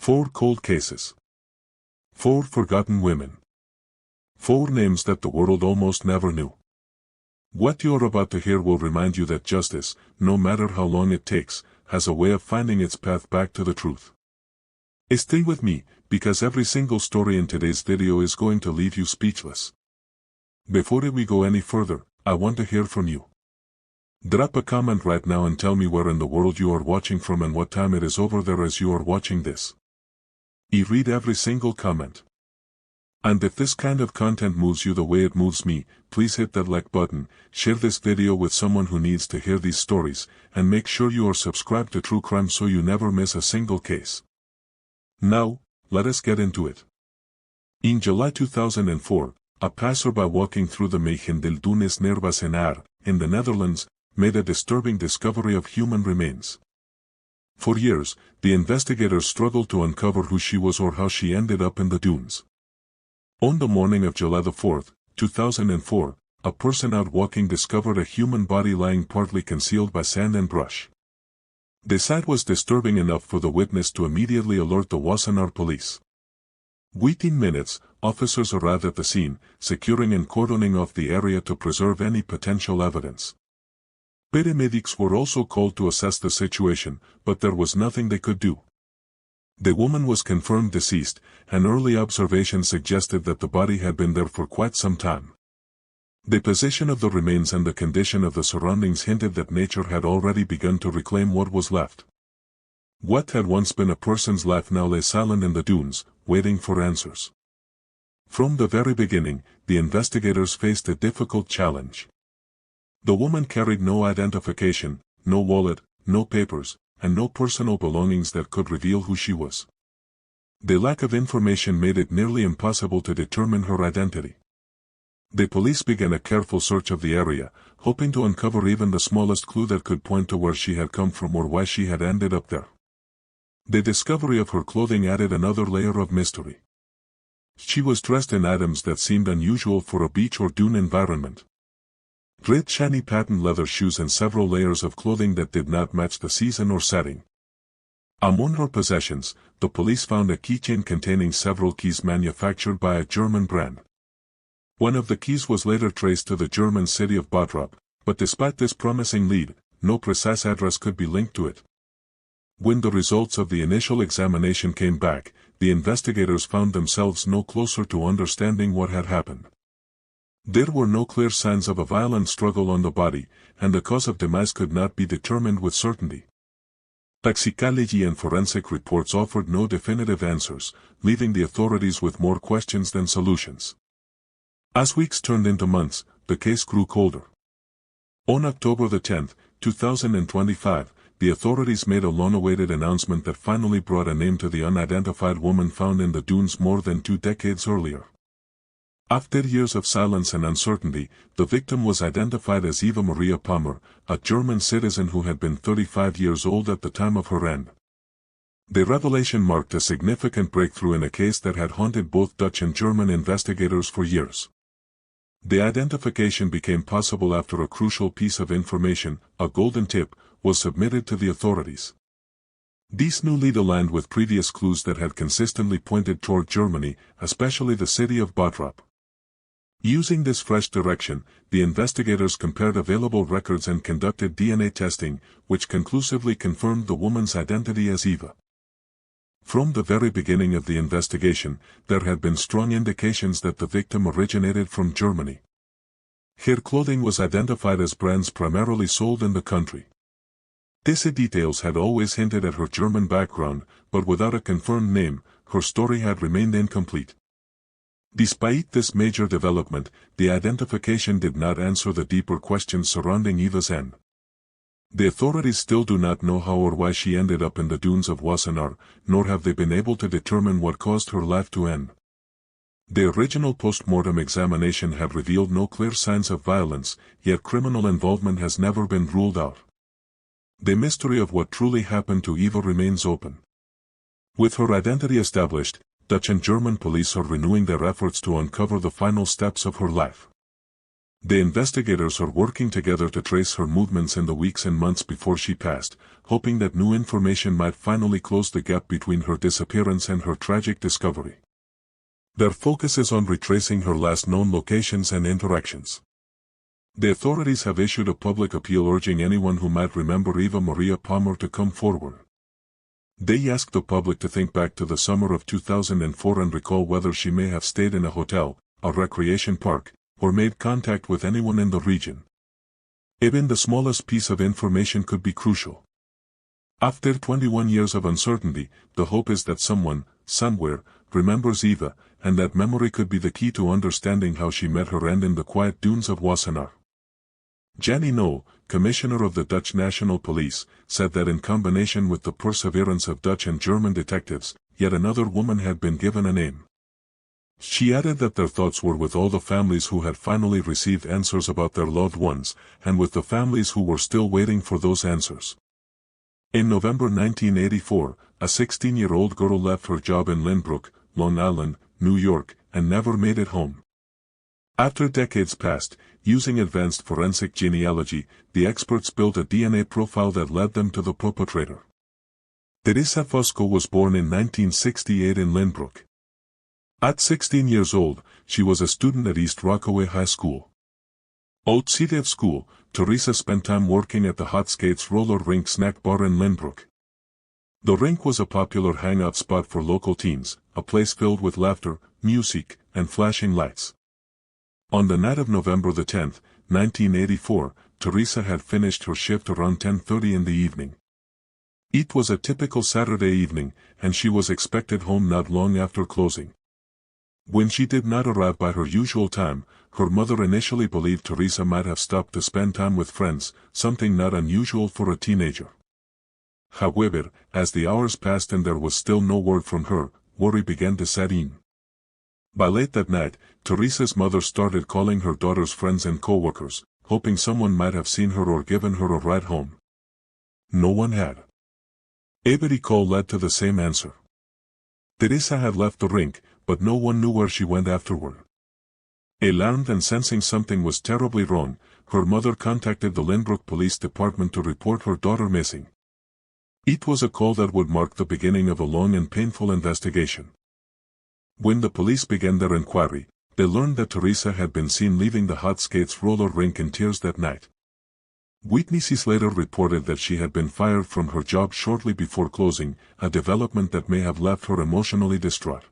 4 cold cases. 4 forgotten women. 4 names that the world almost never knew. What you're about to hear will remind you that justice, no matter how long it takes, has a way of finding its path back to the truth. Stay with me, because every single story in today's video is going to leave you speechless. Before we go any further, I want to hear from you. Drop a comment right now and tell me where in the world you are watching from and what time it is over there as you are watching this. I read every single comment. And if this kind of content moves you the way it moves me, please hit that like button, share this video with someone who needs to hear these stories, and make sure you are subscribed to True Crime so you never miss a single case. Now, let us get into it. In July 2004, a passerby walking through the Meijen del Dunes Nervas en Aar, in the Netherlands, made a disturbing discovery of human remains. For years, the investigators struggled to uncover who she was or how she ended up in the dunes. On the morning of July 4, 2004, a person out walking discovered a human body lying partly concealed by sand and brush. The sight was disturbing enough for the witness to immediately alert the Wassenaar police. Within minutes, officers arrived at the scene, securing and cordoning off the area to preserve any potential evidence. Paramedics were also called to assess the situation, but there was nothing they could do. The woman was confirmed deceased, and early observation suggested that the body had been there for quite some time. The position of the remains and the condition of the surroundings hinted that nature had already begun to reclaim what was left. What had once been a person's life now lay silent in the dunes, waiting for answers. From the very beginning, the investigators faced a difficult challenge. The woman carried no identification, no wallet, no papers, and no personal belongings that could reveal who she was. The lack of information made it nearly impossible to determine her identity. The police began a careful search of the area, hoping to uncover even the smallest clue that could point to where she had come from or why she had ended up there. The discovery of her clothing added another layer of mystery. She was dressed in items that seemed unusual for a beach or dune environment. Red shiny patent leather shoes and several layers of clothing that did not match the season or setting. Among her possessions, the police found a keychain containing several keys manufactured by a German brand. One of the keys was later traced to the German city of Bottrop, but despite this promising lead, no precise address could be linked to it. When the results of the initial examination came back, the investigators found themselves no closer to understanding what had happened. There were no clear signs of a violent struggle on the body, and the cause of demise could not be determined with certainty. Toxicology and forensic reports offered no definitive answers, leaving the authorities with more questions than solutions. As weeks turned into months, the case grew colder. On October 10, 2025, the authorities made a long-awaited announcement that finally brought a name to the unidentified woman found in the dunes more than 2 decades earlier. After years of silence and uncertainty, the victim was identified as Eva Maria Palmer, a German citizen who had been 35 years old at the time of her end. The revelation marked a significant breakthrough in a case that had haunted both Dutch and German investigators for years. The identification became possible after a crucial piece of information, a golden tip, was submitted to the authorities. This new lead aligned with previous clues that had consistently pointed toward Germany, especially the city of Bottrop. Using this fresh direction, the investigators compared available records and conducted DNA testing, which conclusively confirmed the woman's identity as Eva. From the very beginning of the investigation, there had been strong indications that the victim originated from Germany. Her clothing was identified as brands primarily sold in the country. These details had always hinted at her German background, but without a confirmed name, her story had remained incomplete. Despite this major development, the identification did not answer the deeper questions surrounding Eva's end. The authorities still do not know how or why she ended up in the dunes of Wassenaar, nor have they been able to determine what caused her life to end. The original post-mortem examination had revealed no clear signs of violence, yet criminal involvement has never been ruled out. The mystery of what truly happened to Eva remains open. With her identity established, Dutch and German police are renewing their efforts to uncover the final steps of her life. The investigators are working together to trace her movements in the weeks and months before she passed, hoping that new information might finally close the gap between her disappearance and her tragic discovery. Their focus is on retracing her last known locations and interactions. The authorities have issued a public appeal urging anyone who might remember Eva Maria Palmer to come forward. They ask the public to think back to the summer of 2004 and recall whether she may have stayed in a hotel, a recreation park, or made contact with anyone in the region. Even the smallest piece of information could be crucial. After 21 years of uncertainty, the hope is that someone, somewhere, remembers Eva, and that memory could be the key to understanding how she met her end in the quiet dunes of Wassenaar. Jannie No, commissioner of the Dutch National Police, said that in combination with the perseverance of Dutch and German detectives, yet another woman had been given a name. She added that their thoughts were with all the families who had finally received answers about their loved ones, and with the families who were still waiting for those answers. In November 1984, a 16-year-old girl left her job in Lynbrook, Long Island, New York, and never made it home. After decades passed, using advanced forensic genealogy, the experts built a DNA profile that led them to the perpetrator. Teresa Fusco was born in 1968 in Lynbrook. At 16 years old, she was a student at East Rockaway High School. Outside of school, Teresa spent time working at the Hot Skates roller rink snack bar in Lynbrook. The rink was a popular hangout spot for local teens, a place filled with laughter, music, and flashing lights. On the night of November 10, 1984, Teresa had finished her shift around 10:30 in the evening. It was a typical Saturday evening, and she was expected home not long after closing. When she did not arrive by her usual time, her mother initially believed Teresa might have stopped to spend time with friends, something not unusual for a teenager. However, as the hours passed and there was still no word from her, worry began to set in. By late that night, Teresa's mother started calling her daughter's friends and co-workers, hoping someone might have seen her or given her a ride home. No one had. Every call led to the same answer. Teresa had left the rink, but no one knew where she went afterward. Alarmed and sensing something was terribly wrong, her mother contacted the Lynbrook Police Department to report her daughter missing. It was a call that would mark the beginning of a long and painful investigation. When the police began their inquiry, they learned that Teresa had been seen leaving the Hot Skates roller rink in tears that night. Witnesses later reported that she had been fired from her job shortly before closing, a development that may have left her emotionally distraught.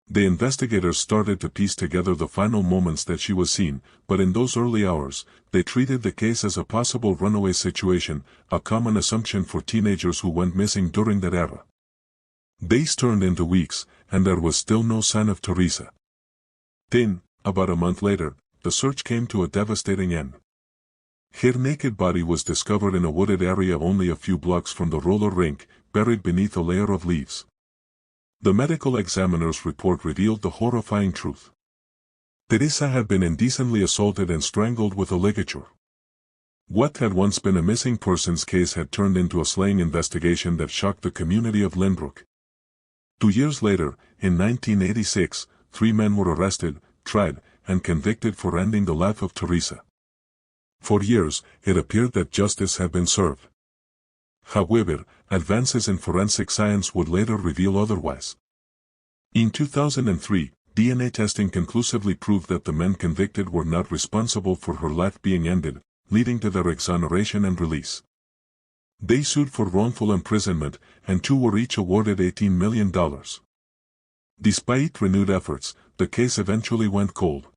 The investigators started to piece together the final moments that she was seen, but in those early hours, they treated the case as a possible runaway situation, a common assumption for teenagers who went missing during that era. Days turned into weeks, and there was still no sign of Teresa. Then, about a month later, the search came to a devastating end. Her naked body was discovered in a wooded area only a few blocks from the roller rink, buried beneath a layer of leaves. The medical examiner's report revealed the horrifying truth. Teresa had been indecently assaulted and strangled with a ligature. What had once been a missing persons case had turned into a slaying investigation that shocked the community of Lynbrook. 2 years later, in 1986, 3 men were arrested, tried, and convicted for ending the life of Teresa. For years, it appeared that justice had been served. However, advances in forensic science would later reveal otherwise. In 2003, DNA testing conclusively proved that the men convicted were not responsible for her life being ended, leading to their exoneration and release. They sued for wrongful imprisonment, and 2 were each awarded $18 million. Despite renewed efforts, the case eventually went cold.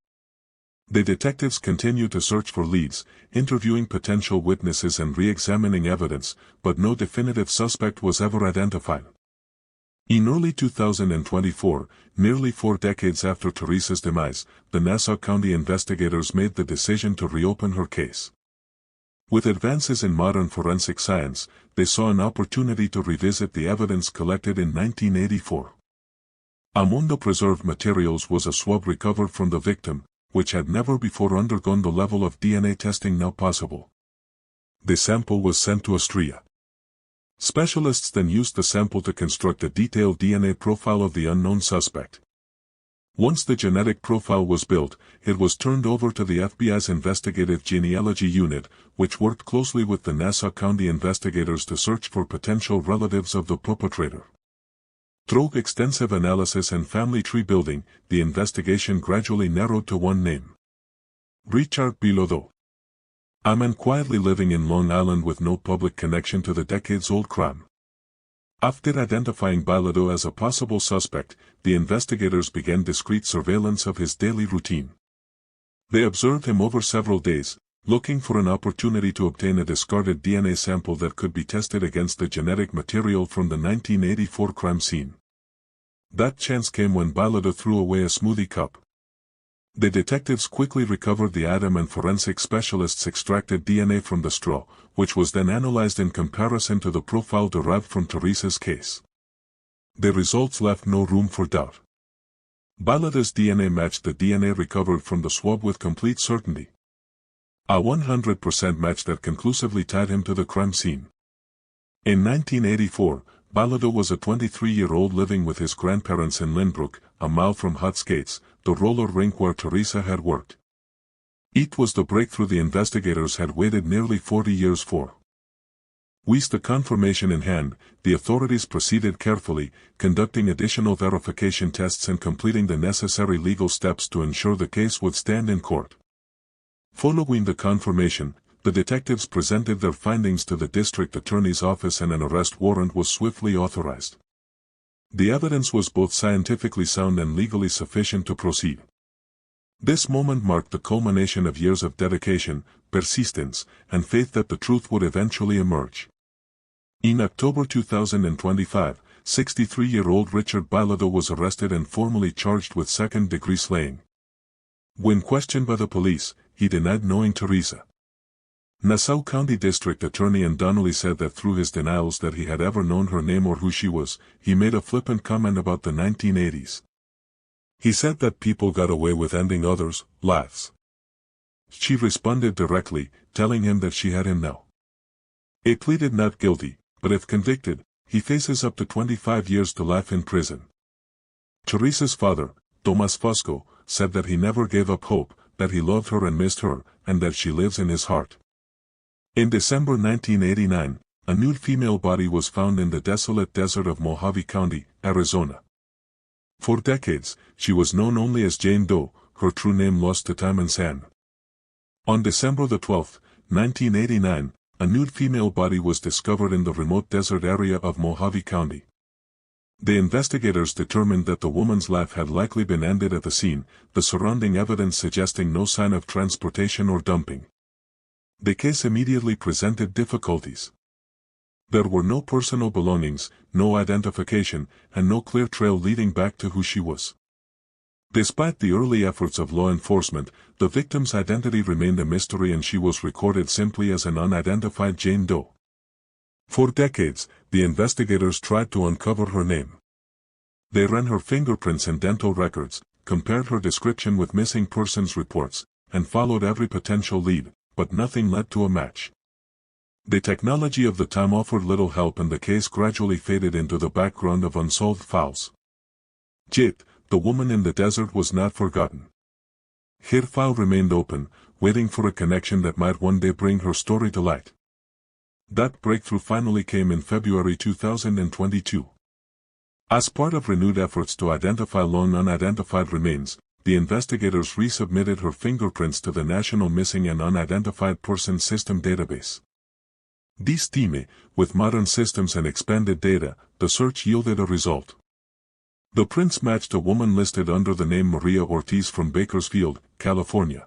The detectives continued to search for leads, interviewing potential witnesses and re-examining evidence, but no definitive suspect was ever identified. In early 2024, nearly 4 decades after Teresa's demise, the Nassau County investigators made the decision to reopen her case. With advances in modern forensic science, they saw an opportunity to revisit the evidence collected in 1984. Among the preserved materials was a swab recovered from the victim, which had never before undergone the level of DNA testing now possible. The sample was sent to Austria. Specialists then used the sample to construct a detailed DNA profile of the unknown suspect. Once the genetic profile was built, it was turned over to the FBI's Investigative Genealogy Unit, which worked closely with the Nassau County investigators to search for potential relatives of the perpetrator. Through extensive analysis and family tree building, the investigation gradually narrowed to one name: Richard Bilodeau. A man quietly living in Long Island with no public connection to the decades-old crime. After identifying Bilodeau as a possible suspect, the investigators began discreet surveillance of his daily routine. They observed him over several days, looking for an opportunity to obtain a discarded DNA sample that could be tested against the genetic material from the 1984 crime scene. That chance came when Bilodeau threw away a smoothie cup. The detectives quickly recovered the item and forensic specialists extracted DNA from the straw, which was then analyzed in comparison to the profile derived from Teresa's case. The results left no room for doubt. Bilodeau's DNA matched the DNA recovered from the swab with complete certainty. A 100% match that conclusively tied him to the crime scene. In 1984, Bilodeau was a 23-year-old living with his grandparents in Lynbrook, a mile from Hot Skates, the roller rink where Teresa had worked. It was the breakthrough the investigators had waited nearly 40 years for. With the confirmation in hand, the authorities proceeded carefully, conducting additional verification tests and completing the necessary legal steps to ensure the case would stand in court. Following the confirmation, the detectives presented their findings to the district attorney's office and an arrest warrant was swiftly authorized. The evidence was both scientifically sound and legally sufficient to proceed. This moment marked the culmination of years of dedication, persistence, and faith that the truth would eventually emerge. In October 2025, 63-year-old Richard Bilodeau was arrested and formally charged with second-degree slaying. When questioned by the police, he denied knowing Teresa. Nassau County District Attorney Ann Donnelly said that through his denials that he had ever known her name or who she was, he made a flippant comment about the 1980s. He said that people got away with ending others' lives. She responded directly, telling him that she had him now. He pleaded not guilty, but if convicted, he faces up to 25 years to life in prison. Teresa's father, Tomas Fusco, said that he never gave up hope, that he loved her and missed her, and that she lives in his heart. In December 1989, a nude female body was found in the desolate desert of Mojave County, Arizona. For decades, she was known only as Jane Doe, her true name lost to time and sand. On December 12, 1989, a nude female body was discovered in the remote desert area of Mojave County. The investigators determined that the woman's life had likely been ended at the scene, the surrounding evidence suggesting no sign of transportation or dumping. The case immediately presented difficulties. There were no personal belongings, no identification, and no clear trail leading back to who she was. Despite the early efforts of law enforcement, the victim's identity remained a mystery and she was recorded simply as an unidentified Jane Doe. For decades, the investigators tried to uncover her name. They ran her fingerprints and dental records, compared her description with missing persons reports, and followed every potential lead, but nothing led to a match. The technology of the time offered little help and the case gradually faded into the background of unsolved files. Yet, the woman in the desert was not forgotten. Her file remained open, waiting for a connection that might one day bring her story to light. That breakthrough finally came in February 2022. As part of renewed efforts to identify long unidentified remains, the investigators resubmitted her fingerprints to the National Missing and Unidentified Persons System database. This time, with modern systems and expanded data, the search yielded a result. The prints matched a woman listed under the name Maria Ortiz from Bakersfield, California.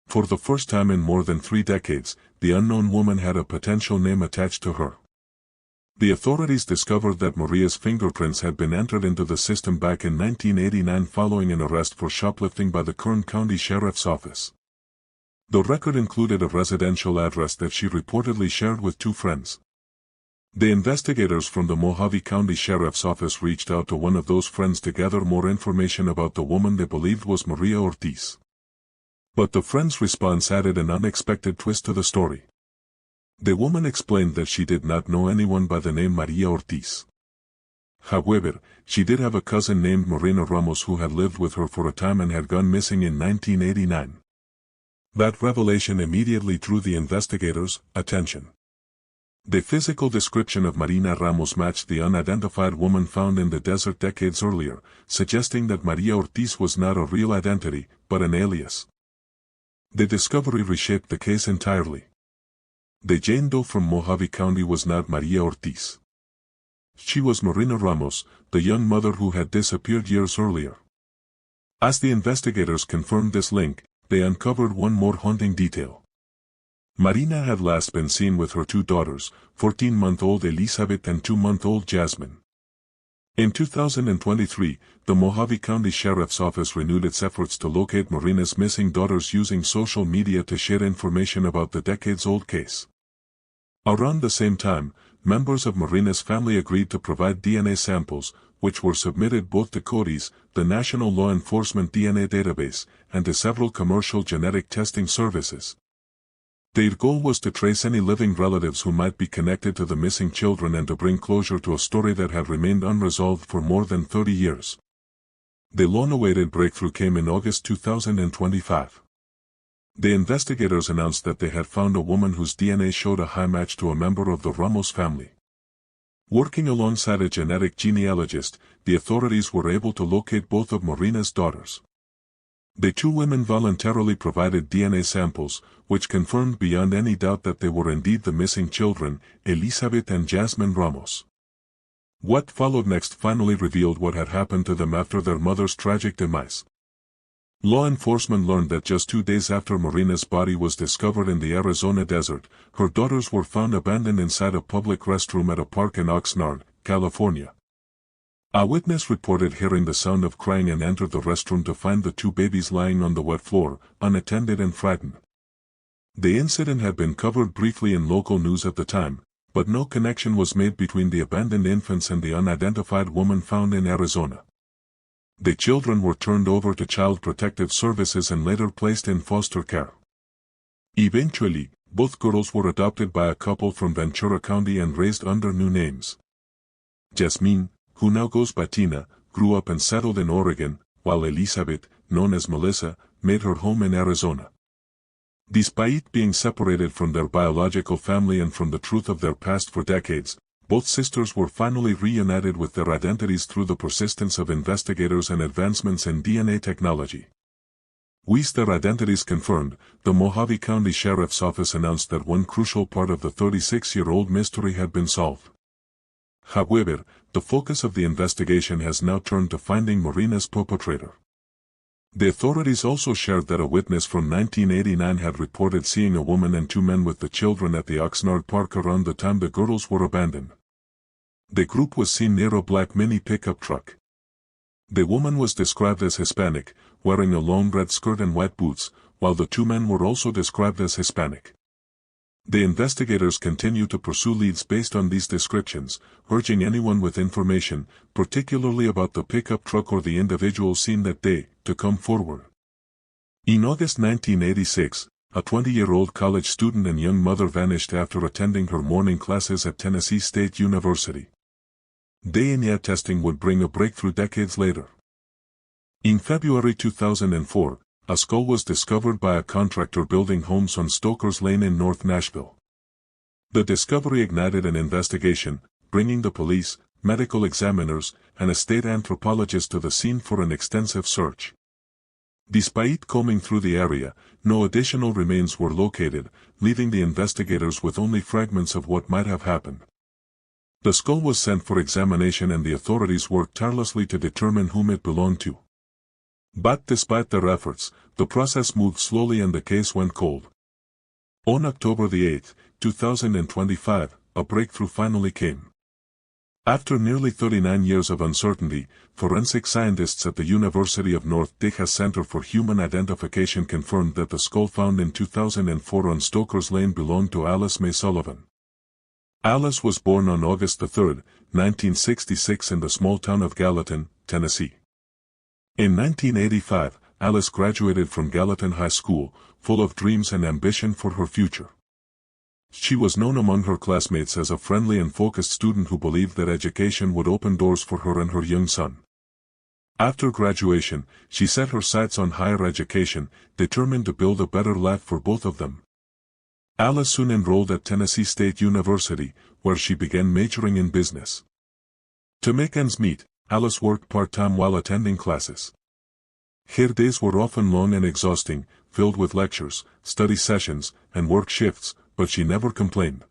For the first time in more than 3 decades, the unknown woman had a potential name attached to her. The authorities discovered that Maria's fingerprints had been entered into the system back in 1989 following an arrest for shoplifting by the Kern County Sheriff's Office. The record included a residential address that she reportedly shared with 2 friends. The investigators from the Mojave County Sheriff's Office reached out to one of those friends to gather more information about the woman they believed was Maria Ortiz. But the friend's response added an unexpected twist to the story. The woman explained that she did not know anyone by the name Maria Ortiz. However, she did have a cousin named Marina Ramos who had lived with her for a time and had gone missing in 1989. That revelation immediately drew the investigators' attention. The physical description of Marina Ramos matched the unidentified woman found in the desert decades earlier, suggesting that Maria Ortiz was not a real identity, but an alias. The discovery reshaped the case entirely. The Jane Doe from Mojave County was not Maria Ortiz. She was Marina Ramos, the young mother who had disappeared years earlier. As the investigators confirmed this link, they uncovered one more haunting detail. Marina had last been seen with her two daughters, 14-month-old Elizabeth and 2-month-old Jasmine. In 2023, the Mojave County Sheriff's Office renewed its efforts to locate Marina's missing daughters using social media to share information about the decades-old case. Around the same time, members of Marina's family agreed to provide DNA samples, which were submitted both to CODIS, the National Law Enforcement DNA Database, and to several commercial genetic testing services. Their goal was to trace any living relatives who might be connected to the missing children and to bring closure to a story that had remained unresolved for more than 30 years. The long-awaited breakthrough came in August 2025. The investigators announced that they had found a woman whose DNA showed a high match to a member of the Ramos family. Working alongside a genetic genealogist, the authorities were able to locate both of Marina's daughters. The two women voluntarily provided DNA samples, which confirmed beyond any doubt that they were indeed the missing children, Elizabeth and Jasmine Ramos. What followed next finally revealed what had happened to them after their mother's tragic demise. Law enforcement learned that just 2 days after Marina's body was discovered in the Arizona desert, her daughters were found abandoned inside a public restroom at a park in Oxnard, California. A witness reported hearing the sound of crying and entered the restroom to find the two babies lying on the wet floor, unattended and frightened. The incident had been covered briefly in local news at the time, but no connection was made between the abandoned infants and the unidentified woman found in Arizona. The children were turned over to Child Protective Services and later placed in foster care. Eventually, both girls were adopted by a couple from Ventura County and raised under new names. Jasmine, who now goes by Tina, grew up and settled in Oregon, while Elizabeth, known as Melissa, made her home in Arizona. Despite being separated from their biological family and from the truth of their past for decades, both sisters were finally reunited with their identities through the persistence of investigators and advancements in DNA technology. With their identities confirmed, the Mojave County Sheriff's Office announced that one crucial part of the 36-year-old mystery had been solved. However, the focus of the investigation has now turned to finding Marina's perpetrator. The authorities also shared that a witness from 1989 had reported seeing a woman and two men with the children at the Oxnard Park around the time the girls were abandoned. The group was seen near a black mini pickup truck. The woman was described as Hispanic, wearing a long red skirt and white boots, while the two men were also described as Hispanic. The investigators continue to pursue leads based on these descriptions, urging anyone with information, particularly about the pickup truck or the individual seen that day, to come forward. In August 1986, a 20-year-old college student and young mother vanished after attending her morning classes at Tennessee State University. DNA testing would bring a breakthrough decades later. In February 2004, a skull was discovered by a contractor building homes on Stokers Lane in North Nashville. The discovery ignited an investigation, bringing the police, medical examiners, and a state anthropologist to the scene for an extensive search. Despite combing through the area, no additional remains were located, leaving the investigators with only fragments of what might have happened. The skull was sent for examination and the authorities worked tirelessly to determine whom it belonged to. But despite their efforts, the process moved slowly and the case went cold. On October 8, 2025, a breakthrough finally came. After nearly 39 years of uncertainty, forensic scientists at the University of North Texas Center for Human Identification confirmed that the skull found in 2004 on Stokers Lane belonged to Alice Mae Sullivan. Alice was born on August 3, 1966 in the small town of Gallatin, Tennessee. In 1985, Alice graduated from Gallatin High School, full of dreams and ambition for her future. She was known among her classmates as a friendly and focused student who believed that education would open doors for her and her young son. After graduation, she set her sights on higher education, determined to build a better life for both of them. Alice soon enrolled at Tennessee State University, where she began majoring in business. To make ends meet, Alice worked part-time while attending classes. Her days were often long and exhausting, filled with lectures, study sessions, and work shifts, but she never complained.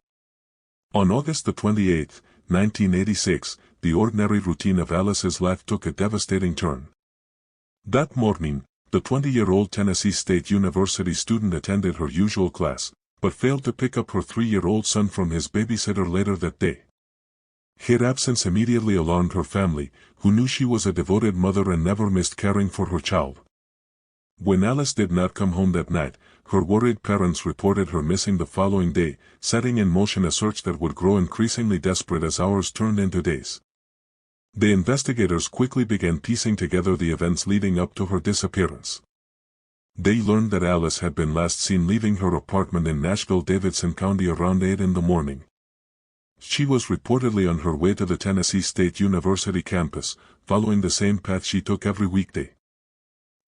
On August 28, 1986, the ordinary routine of Alice's life took a devastating turn. That morning, the 20-year-old Tennessee State University student attended her usual class, but failed to pick up her 3-year-old son from his babysitter later that day. Her absence immediately alarmed her family, who knew she was a devoted mother and never missed caring for her child. When Alice did not come home that night, her worried parents reported her missing the following day, setting in motion a search that would grow increasingly desperate as hours turned into days. The investigators quickly began piecing together the events leading up to her disappearance. They learned that Alice had been last seen leaving her apartment in Nashville, Davidson County around 8 in the morning. She was reportedly on her way to the Tennessee State University campus, following the same path she took every weekday.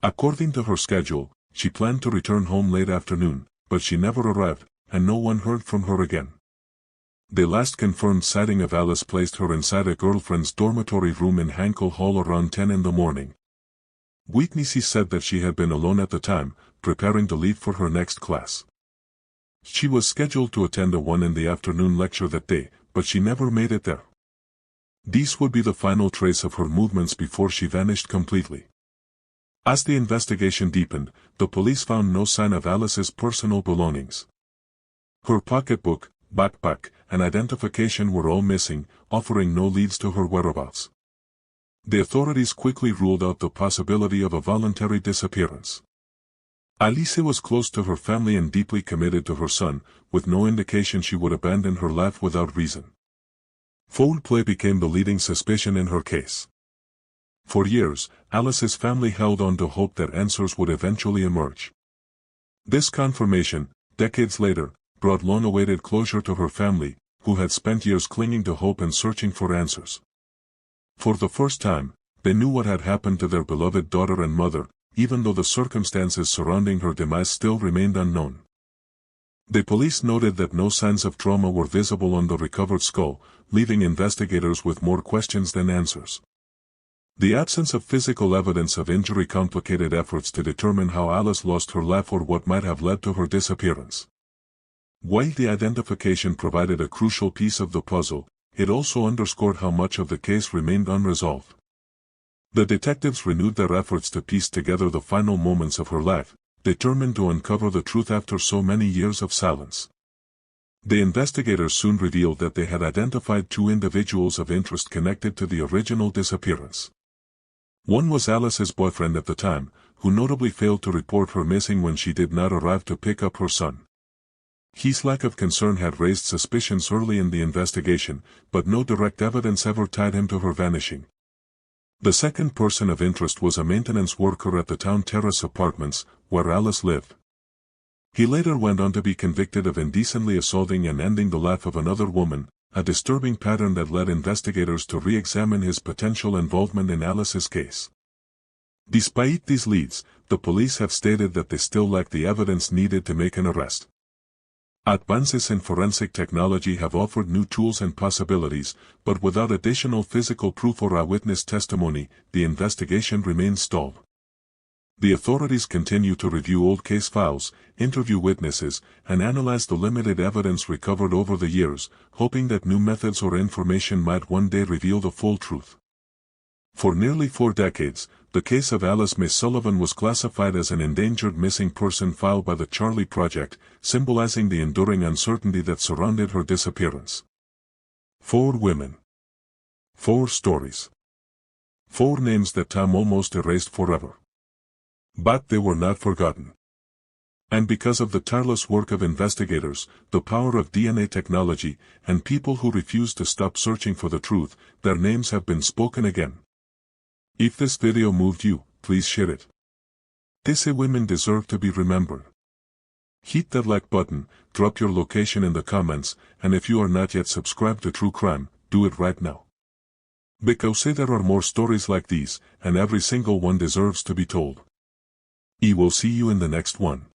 According to her schedule, she planned to return home late afternoon, but she never arrived, and no one heard from her again. The last confirmed sighting of Alice placed her inside a girlfriend's dormitory room in Hankel Hall around 10 in the morning. Witnesses said that she had been alone at the time, preparing to leave for her next class. She was scheduled to attend a 1 in the afternoon lecture that day, but she never made it there. These would be the final trace of her movements before she vanished completely. As the investigation deepened, the police found no sign of Alice's personal belongings. Her pocketbook, backpack, and identification were all missing, offering no leads to her whereabouts. The authorities quickly ruled out the possibility of a voluntary disappearance. Alice was close to her family and deeply committed to her son, with no indication she would abandon her life without reason. Foul play became the leading suspicion in her case. For years, Alice's family held on to hope that answers would eventually emerge. This confirmation, decades later, brought long-awaited closure to her family, who had spent years clinging to hope and searching for answers. For the first time, they knew what had happened to their beloved daughter and mother, even though the circumstances surrounding her demise still remained unknown. The police noted that no signs of trauma were visible on the recovered skull, leaving investigators with more questions than answers. The absence of physical evidence of injury complicated efforts to determine how Alice lost her life or what might have led to her disappearance. While the identification provided a crucial piece of the puzzle, it also underscored how much of the case remained unresolved. The detectives renewed their efforts to piece together the final moments of her life, determined to uncover the truth after so many years of silence. The investigators soon revealed that they had identified 2 individuals of interest connected to the original disappearance. One was Alice's boyfriend at the time, who notably failed to report her missing when she did not arrive to pick up her son. His lack of concern had raised suspicions early in the investigation, but no direct evidence ever tied him to her vanishing. The second person of interest was a maintenance worker at the Town Terrace Apartments, where Alice lived. He later went on to be convicted of indecently assaulting and ending the life of another woman, a disturbing pattern that led investigators to re-examine his potential involvement in Alice's case. Despite these leads, the police have stated that they still lack the evidence needed to make an arrest. Advances in forensic technology have offered new tools and possibilities, but without additional physical proof or eyewitness testimony, the investigation remains stalled. The authorities continue to review old case files, interview witnesses, and analyze the limited evidence recovered over the years, hoping that new methods or information might one day reveal the full truth. For nearly 4 decades, the case of Alice May Sullivan was classified as an endangered missing person file by the Charlie Project, symbolizing the enduring uncertainty that surrounded her disappearance. 4 women. 4 stories. 4 names that time almost erased forever. But they were not forgotten. And because of the tireless work of investigators, the power of DNA technology, and people who refuse to stop searching for the truth, their names have been spoken again. If this video moved you, please share it. These women deserve to be remembered. Hit that like button, drop your location in the comments, and if you are not yet subscribed to True Crime, do it right now. Because there are more stories like these, and every single one deserves to be told. I will see you in the next one.